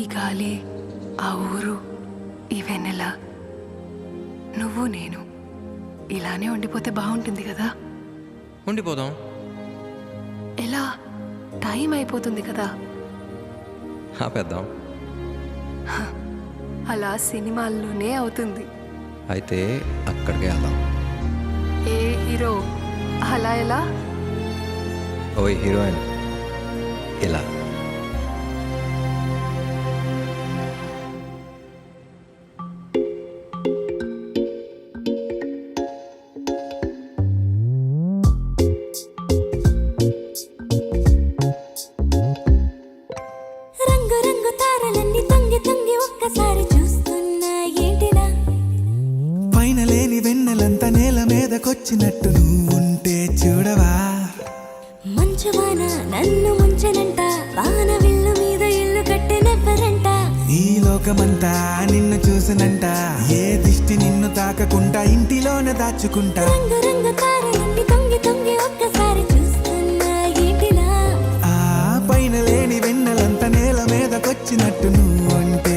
ఈ గాలి, ఆ ఊరు, ఈ వెన్నెల, నువ్వు నేను ఇలానే ఉండిపోతే బాగుంటుంది కదా. ఉండిపోదాం. ఎలా? టైం అయిపోతుంది కదా. ఆపేద్దాం. అలా సినిమాల్లోనే అవుతుంది. అయితే అక్కడికే వెళ్దాం. ఏ హీరో అలా ఎలా? ఓ హీరోయిన్ ఇలా. రంగు రంగు తారలన్నీ తొంగి తొంగి ఒక్కసారి చూస్తున్నా ఏంటిలా? పైన లేని వెన్నెలంతా నేల మీదకొచ్చినట్టు నువ్వుంటే చూడవా? మంచువాన నన్ను ముంచనంట, వాన విల్లు మీద ఇల్లు కట్టెనెవ్వరంట. ఈ లోకమంతా నిన్ను చూసినంట, ఏ దిష్టి నిన్ను తాకకుండా ఇంటిలోనే దాచుకుంటా. రంగు రంగు తారలన్నీ తొంగి తొంగి ఒక్కసారి చూస్తున్నా ఏంటిలా? ఆ పైన లేని వెన్నెలంతా నేల మీదకొచ్చినట్టు నువ్వుంటే